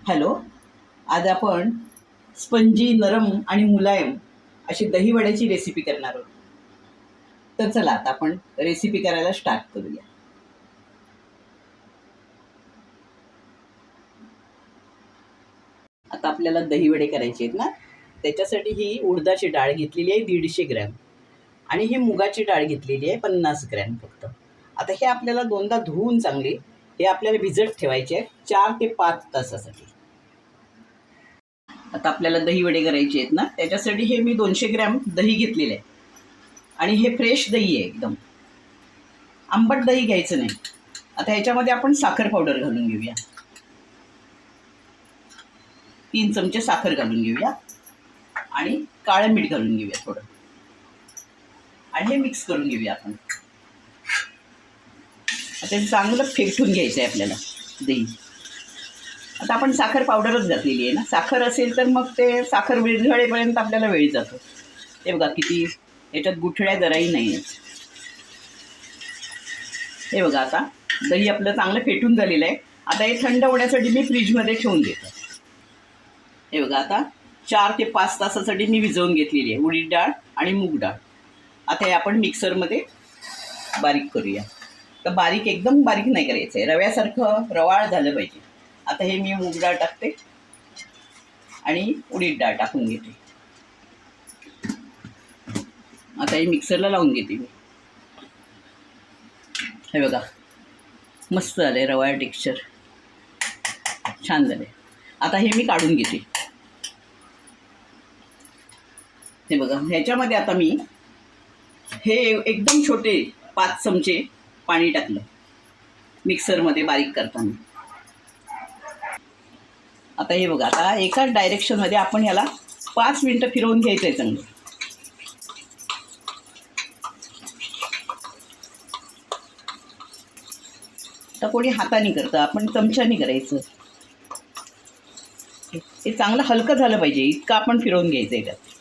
Hello. आज आपण spongy, नरम आणि मुलायम अशी दहीवड्याची रेसिपी करणार आहोत. तर चला आता आपण रेसिपी करायला स्टार्ट करूया. आता आपल्याला दहीवडे करायचे आहेत ना, त्याच्यासाठी ही उडदाची डाळ घेतलेली आहे 150 ग्रॅम आणि ही मुगाची डाळ घेतलेली आहे 50 ग्रॅम फक्त. आता हे आपल्याला दोनदा धुवून चांगले हे आपल्याला भिजत ठेवायचे आहे 4 ते 5 तासासाठी. आता आपल्याला दहीवडे करायचे आहेत ना, त्याच्यासाठी हे मी 200 ग्रॅम दही घेतलेलं आहे आणि हे फ्रेश दही आहे एकदम. आंबट दही घ्यायचं नाही. आता ह्याच्यामध्ये आपण साखर पावडर घालून घेऊया. 3 चमचे साखर घालून घेऊया आणि काळं मीठ घालून घेऊया थोडं आणि हे मिक्स करून घेऊया आपण. आता हे चांगलं फेटून घ्यायचं आहे आपल्याला दही. आता आपण साखर पावडरच घातलेली आहे ना, साखर असेल तर मग ते साखर विरघळेपर्यंत आपल्याला वेळ जातो. हे बघा किती याच्यात गुठळ्या जराही नाही आहेत. हे बघा आता दही आपलं चांगलं फेटून झालेलं आहे. आता हे थंड होण्यासाठी मी फ्रीजमध्ये ठेवून देतो. हे बघा आता 4 ते 5 तासासाठी मी भिजवून घेतलेली आहे उडीद डाळ आणि मूग डाळ. आता हे आपण मिक्सरमध्ये बारीक करूया. तर बारीक एकदम बारीक नाही करायचं आहे, रव्यासारखं रवाळ झालं पाहिजे. आता हे मी मूग डाळ टाकते आणि उडीद डाळ टाकून घेते. आता हे मिक्सरला लावून घेते मी. हे बघा मस्त झालं आहे, रवाळ टेक्स्चर छान झालं आहे. आता हे मी काढून घेते. हे बघा ह्याच्यामध्ये आता मी हे एकदम छोटे 5 चमचे पाणी टाकलं मिक्सरमध्ये बारीक करताना. आता हे बघा आता एकाच डायरेक्शनमध्ये आपण ह्याला 5 मिनटं फिरवून घ्यायचं आहे चांगलं. तर कोणी हाताने करतं, आपण चमच्याने करायचं. हे चांगलं हलकं झालं पाहिजे इतकं आपण फिरवून घ्यायचं आहे त्यात.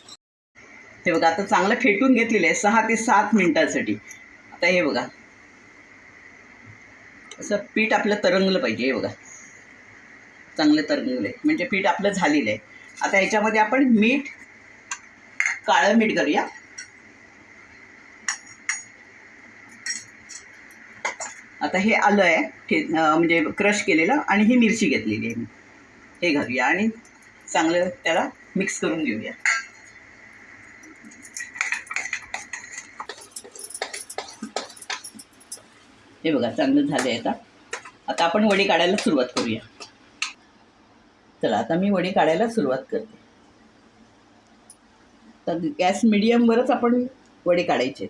हे बघा आता चांगलं फेटून घेतलेलं आहे 6 ते 7 मिनटासाठी. आता हे बघा असं पीठ आपलं तरंगलं पाहिजे. हे बघा चांगलं तरंगलं आहे म्हणजे पीठ आपलं झालेलं आहे. आता ह्याच्यामध्ये आपण मीठ, काळं मीठ करूया. आता हे आलं आहे म्हणजे क्रश केलेलं आणि ही मिरची घेतलेली आहे मी, हे घालूया आणि चांगलं त्याला मिक्स करून घेऊया. हे बघा चांगलं झालं आहे. आता आपण वडी काढायला सुरुवात करूया. चला आता मी वडी काढायला सुरुवात करते. तर गॅस मिडियमवरच आपण वडी काढायचे.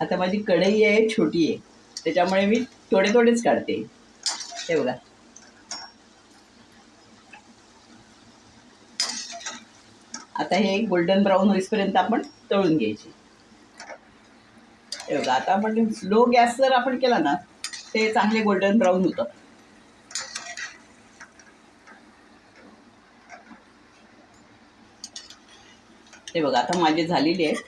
आता माझी कढई आहे छोटी आहे त्याच्यामुळे मी थोडे थोडेच काढते. हे बघा आता हे गोल्डन ब्राऊन होईपर्यंत आपण तळून घ्यायचे. हे बघा आता आपण स्लो गॅस जर आपण केला ना ते चांगले गोल्डन ब्राऊन होतं. हे बघा आता माझे झालेले आहेत.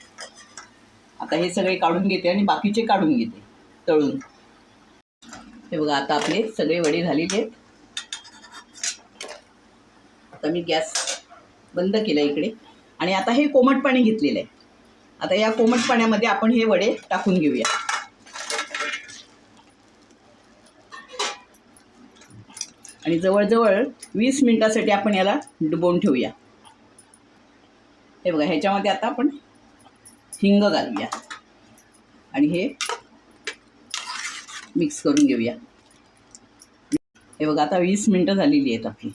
आता हे सगळे काढून घेते आणि बाकीचे काढून घेते तळून. हे बघा आता आपले सगळे वडे झालेले आहेत. आता मी गॅस बंद केला इकडे आणि आता हे कोमट पाणी घेतलेलं आहे. आता या कोमट पाण्यामध्ये आपण हे वडे टाकून घेऊया. आणि जवळजवळ 20 मिनिटासाठी आपण याला डुबवून ठेवूया. हे बघा ह्याच्यामध्ये आता आपण हिंग घालूया आणि हे मिक्स करून घेऊया. हे बघा आता 20 मिनिटं झालेली आहेत आपली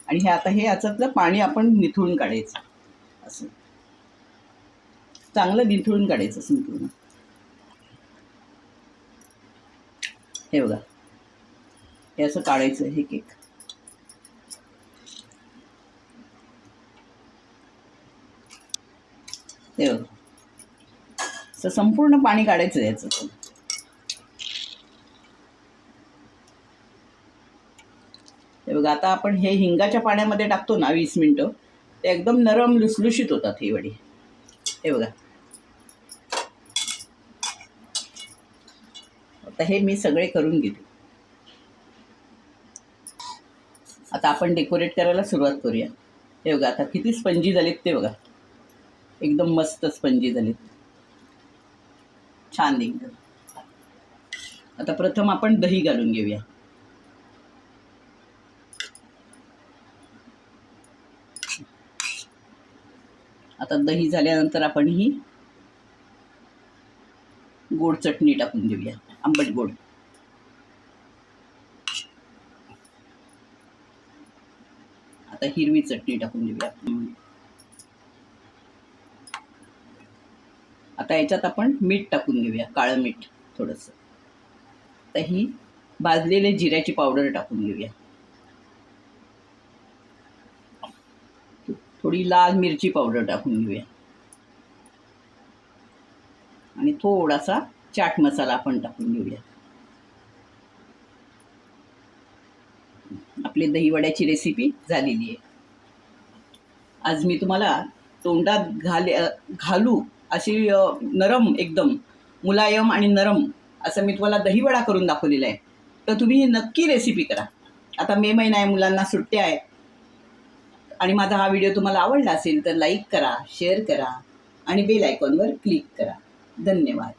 आणि हे आता हे याच्यातलं पाणी आपण निथळून काढायचं. असं चांगलं निथळून काढायचं संपूर्ण. हे बघा हे असं काढायचं हे केक. हे बघा असं संपूर्ण पाणी काढायचं याचं. हे बघा आता आपण हे हिंगाच्या पाण्यामध्ये टाकतो ना 20 मिनिटं ते एकदम नरम लुसलुशीत होतात ही वडी. हे बघा आता हे मी सगळे करून घेते. आता आपण डेकोरेट करायला सुरुवात करूया. हे बघा आता किती स्पंजी झालेत ते बघा, एकदम मस्त स्पंजी झालेत, छान एकदम. आता प्रथम आपण दही घालून घेऊया. आता दही झाल्यानंतर आपण ही गोड चटणी टाकून देऊया, आंबट गोड. आता हिरवी चटणी टाकून देऊया. आता याच्यात आपण मीठ टाकून घेऊया, काळं मीठ थोडंसं. आता ही भाजलेले जिऱ्याची पावडर टाकून घेऊया. थोडी लाल मिरची पावडर टाकून घेऊया आणि थोडासा चाट मसाला आपण टाकून घेऊया. आपली दहीवड्याची रेसिपी झालेली आहे. आज मी तुम्हाला तोंडात घालू अशी नरम, एकदम मुलायम आणि नरम असं मी तुम्हाला दहीवडा करून दाखवलेला आहे. तर तुम्ही ही नक्की रेसिपी करा. आता मे महिना आहे, मुलांना सुट्ट्या आहे, आणि माझा हा व्हिडिओ तुम्हाला आवडला असेल तर लाईक करा, शेअर करा आणि बेल आयकॉनवर क्लिक करा. धन्यवाद.